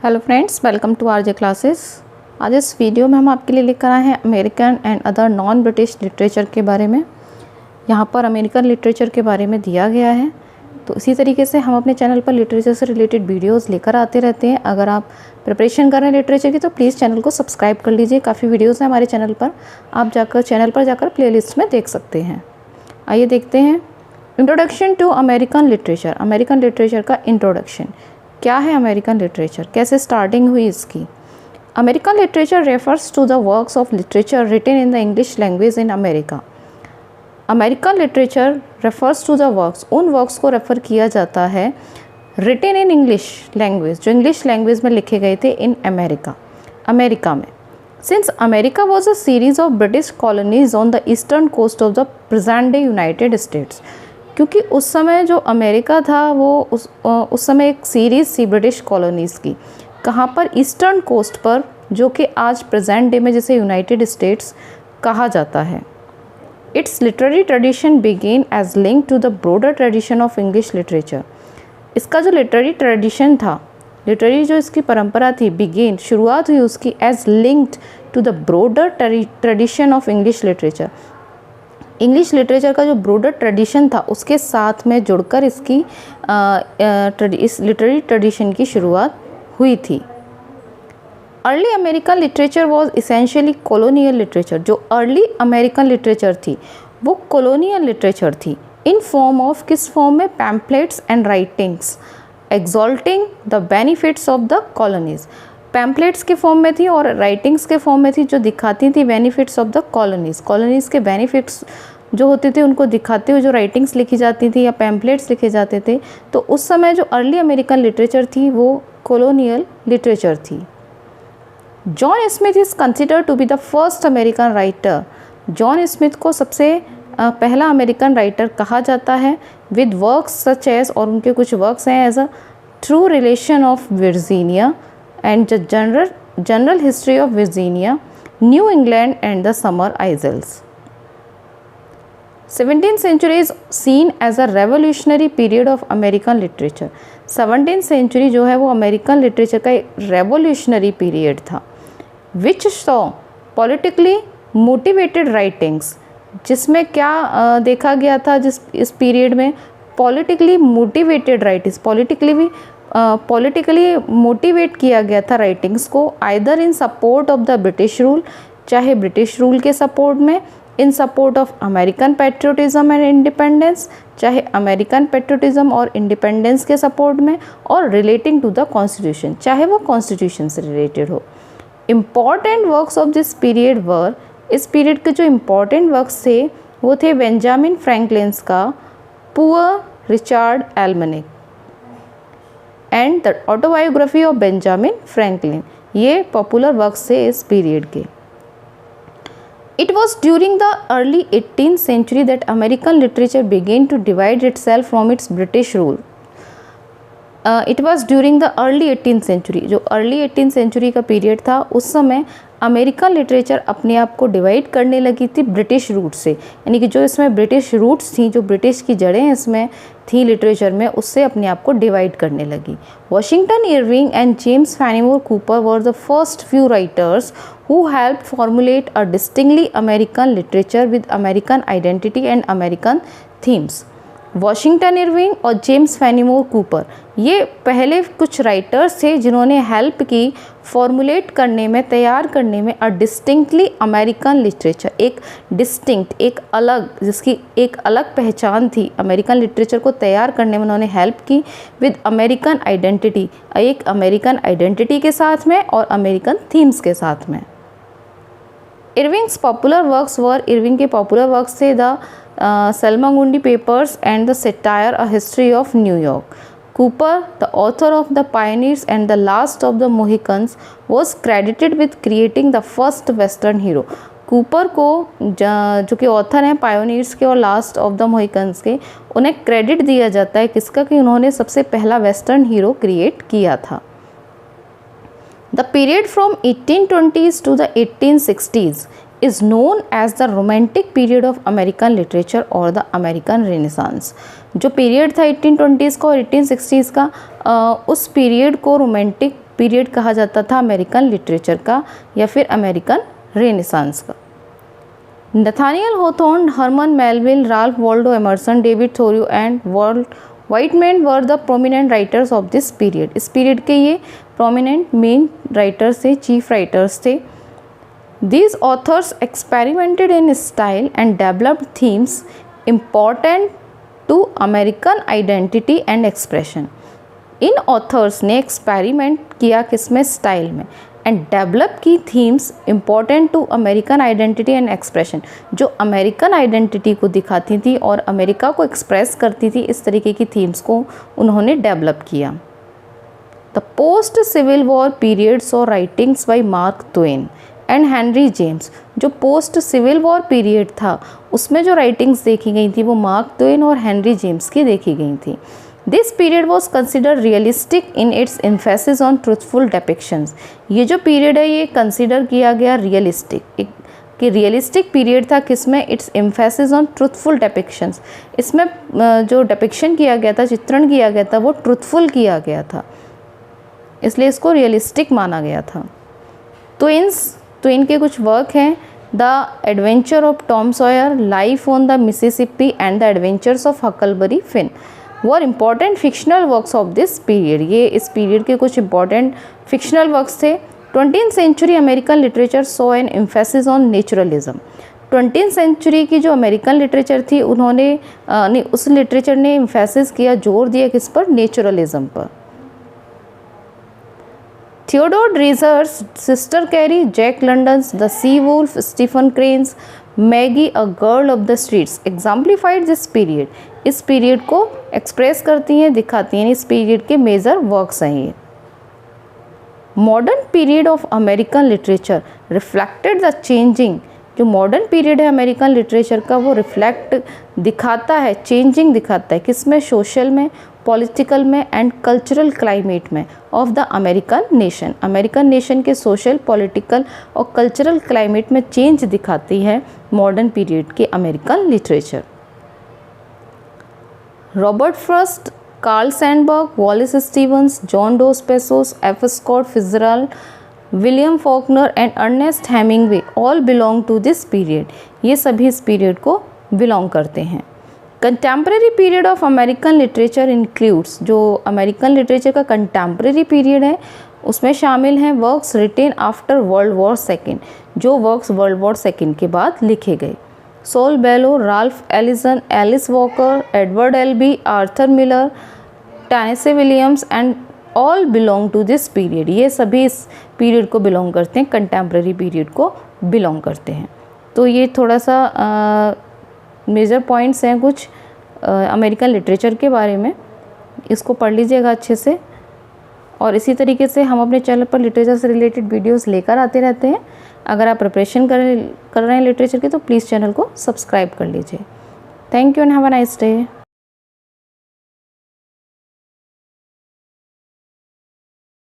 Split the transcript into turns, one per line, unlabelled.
Hello friends, welcome to RJ classes. आज इस video में हम आपके लिए लेकर आए हैं American and other non British literature के बारे में। यहाँ पर अमेरिकन लिटरेचर के बारे में दिया गया है। तो इसी तरीके से हम अपने चैनल पर लिटरेचर से रिलेटेड वीडियोस लेकर आते रहते हैं। अगर आप प्रिपरेशन कर रहे हैं लिटरेचर की तो प्लीज़ चैनल को सब्सक्राइब कर लीजिए। काफ़ी वीडियोज़ हैं हमारे चैनल पर, आप चैनल पर जाकर प्लेलिस्ट में देख सकते हैं। आइए देखते हैं introduction to American literature. American literature का इंट्रोडक्शन क्या है, अमेरिकन लिटरेचर कैसे स्टार्टिंग हुई इसकी। American literature refers to the works of literature written in the English language in America. American literature refers to the works, उन works को refer किया जाता है रिटन इन इंग्लिश लैंग्वेज, जो इंग्लिश लैंग्वेज में लिखे गए थे इन अमेरिका, अमेरिका में। Since America was a series of British colonies on the eastern coast of the present day United States, क्योंकि उस समय जो अमेरिका था वो उस समय एक सीरीज़ थी ब्रिटिश कॉलोनीज़ की। कहाँ पर? ईस्टर्न कोस्ट पर, जो कि आज प्रेजेंट डे में जिसे यूनाइटेड स्टेट्स कहा जाता है। Its literary tradition began as link to the broader tradition of English literature. इसका जो लिटरेरी ट्रेडिशन था, लिटरेरी जो इसकी परंपरा थी, बिगेन शुरुआत हुई उसकी as linked to the broader tradition of English literature. English literature का जो ब्रॉडर ट्रेडिशन था उसके साथ में जुड़कर इसकी इस लिटरेरी ट्रेडिशन की शुरुआत हुई थी। Early American literature was essentially colonial literature. जो अर्ली अमेरिकन लिटरेचर थी वो कॉलोनियल लिटरेचर थी। इन फॉर्म ऑफ, किस फॉर्म में? Pamphlets and writings exalting the benefits of the colonies. Pamphlets के फॉर्म में थी और राइटिंग्स के फॉर्म में थी, जो दिखाती थी benefits of the colonies. Colonies के बेनिफिट्स जो होते थे उनको दिखाते हुए जो राइटिंग्स लिखी जाती थी या पैम्पलेट्स लिखे जाते थे। तो उस समय जो अर्ली अमेरिकन लिटरेचर थी वो कॉलोनियल लिटरेचर थी। John Smith is considered to be the first American writer. John Smith को सबसे पहला अमेरिकन राइटर कहा जाता है। विद वर्क्स सच एज, और उनके कुछ वर्क्स हैं, as a true relation of Virginia and the general history of Virginia, New England and the summer isles. 17th century is seen as a revolutionary period of American literature। 17th century जो है वो American literature का एक revolutionary period था। विच saw politically motivated writings, जिसमें क्या देखा गया था इस पीरियड में? Politically motivated writings, politically motivate किया गया था राइटिंग्स को, either in support of the British rule, चाहे ब्रिटिश रूल के सपोर्ट में, इन support of American patriotism and independence, चाहे अमेरिकन पेट्रियोटिज्म और इंडिपेंडेंस के सपोर्ट में, और रिलेटिंग टू द कॉन्स्टिट्यूशन, चाहे वो कॉन्स्टिट्यूशन से रिलेटेड हो। Important works of this period were, इस पीरियड के जो इम्पॉर्टेंट वर्क्स थे वो थे बेंजामिन फ्रैंकलिन का poor Richard almanac and the autobiography of Benjamin Franklin. ये पॉपुलर वर्क्स थे इस पीरियड के। It was during the early 18th century that American literature began to divide itself from its British rule। It was during the early 18th century, जो early 18th century का period था, उस समय American literature अपने आप को divide करने लगी थी ब्रिटिश रूट से। यानी कि जो इसमें ब्रिटिश रूट्स थी, जो ब्रिटिश की जड़ें इसमें थी लिटरेचर में, उससे अपने आप को डिवाइड करने लगी। Washington Irving and James Fenimore Cooper were the first few writers who helped formulate a distinctly American literature with American identity and American themes। Washington Irving और जेम्स फैनीमोर कूपर ये पहले कुछ राइटर्स थे जिन्होंने help की formulate करने में, तैयार करने में अ डिस्टिंक्टली अमेरिकन लिटरेचर, एक डिस्टिंक्ट, एक अलग, जिसकी एक अलग पहचान थी, अमेरिकन लिटरेचर को तैयार करने में उन्होंने हेल्प की विद अमेरिकन आइडेंटिटी, एक अमेरिकन आइडेंटिटी के साथ में और अमेरिकन थीम्स के साथ में। Irving's popular works were, Irving के पॉपुलर वर्क्स थे the Salmagundi papers and the satire a history of New York. Cooper, the author of the pioneers and the last of the Mohicans, was credited with creating the first western hero. Cooper को, जो कि author हैं pioneers के और last of the मोहिकन्स के, उन्हें credit दिया जाता है किसका? कि उन्होंने सबसे पहला वेस्टर्न हीरो क्रिएट किया था। The period from 1820s to the 1860s is known as the romantic period of American literature or the American Renaissance। जो पीरियड था 1820s का और 1860s का, उस पीरियड को रोमांटिक पीरियड कहा जाता था अमेरिकन लिटरेचर का या फिर अमेरिकन रेनेसांस का। Nathaniel Hawthorne, Herman Melville, Ralph Waldo Emerson, David Thoreau and Walt Whitman were the prominent writers of this period. इस पीरियड के ये प्रोमिनेंट मेन राइटर्स थे, चीफ राइटर्स थे। These authors experimented in style and developed themes important to American identity and expression. इन authors ने experiment किया किसमें, style में, एंड डेवलप की themes important to American identity and expression, जो American identity को दिखाती थी और अमेरिका को एक्सप्रेस करती थी, इस तरीके की थीम्स को उन्होंने डेवलप किया। The post civil war periods और writings by Mark Twain and Henry James. जो पोस्ट सिविल वॉर पीरियड था उसमें जो राइटिंग्स देखी गई थी वो मार्क ट्वेन और हेनरी जेम्स की देखी गई थी। This period was consider realistic in its emphasis on truthful depictions. ये जो पीरियड है ये कंसिडर किया गया रियलिस्टिक, कि रियलिस्टिक पीरियड था किसमें, it's emphasis on truthful depictions. इसमें जो डिपिक्शन किया गया था, चित्रण किया गया था, वो ट्रूथफुल किया गया था, इसलिए इसको रियलिस्टिक माना गया था। ट्वेन के कुछ वर्क हैं, the adventure of Tom Sawyer, life on the Mississippi and the adventures of Huckleberry Finn were important fictional works of this period. ये इस पीरियड के कुछ इंपॉर्टेंट फिक्शनल वर्क्स थे। 20th century American literature so an emphasis on naturalism. 20th century की जो American literature थी उन्होंने उस लिटरेचर ने एम्फेसिस किया, जोर दिया किस पर, नेचुरलिज्म पर। Theodore Dreiser's Sister Carrie, Jack London's The Sea Wolf, Stephen Crane's Maggie, A Girl of the Streets exemplified this period. इस पीरियड को एक्सप्रेस करती हैं, दिखाती हैं, इस पीरियड के मेजर वर्क्स हैं ये। Modern period of American literature reflected the changing. जो मॉडर्न पीरियड है अमेरिकन लिटरेचर का वो रिफ्लेक्ट दिखाता है, चेंजिंग दिखाता है किसमें, सोशल में, पॉलिटिकल में एंड कल्चरल क्लाइमेट में of the American nation. American nation के सोशल, पॉलिटिकल और कल्चरल क्लाइमेट में चेंज दिखाती है मॉडर्न पीरियड के American literature. Robert Frost, Carl Sandburg, Wallace Stevens, John Dos Passos, F Scott Fitzgerald, William Faulkner and Ernest Hemingway all belong to this period. ये सभी इस period को belong करते हैं। Contemporary period of American literature includes, जो American literature का contemporary period है उसमें शामिल हैं works written after World War second, जो वर्क्स वर्ल्ड वॉर सेकेंड के बाद लिखे गए। Saul Bellow, Ralph Ellison, Alice Walker, Edward Albee, Arthur Miller, Tennessee Williams and all belong to this period. ये सभी इस पीरियड को बिलोंग करते हैं, कंटेम्प्रेरी पीरियड को बिलोंग करते हैं। तो ये थोड़ा सा मेजर पॉइंट्स हैं कुछ अमेरिकन लिटरेचर के बारे में, इसको पढ़ लीजिएगा अच्छे से। और इसी तरीके से हम अपने चैनल पर लिटरेचर से रिलेटेड वीडियोस लेकर आते रहते हैं। अगर आप प्रिपरेशन कर रहे हैं लिटरेचर की तो प्लीज़ चैनल को सब्सक्राइब कर लीजिए। Thank you and have a nice day.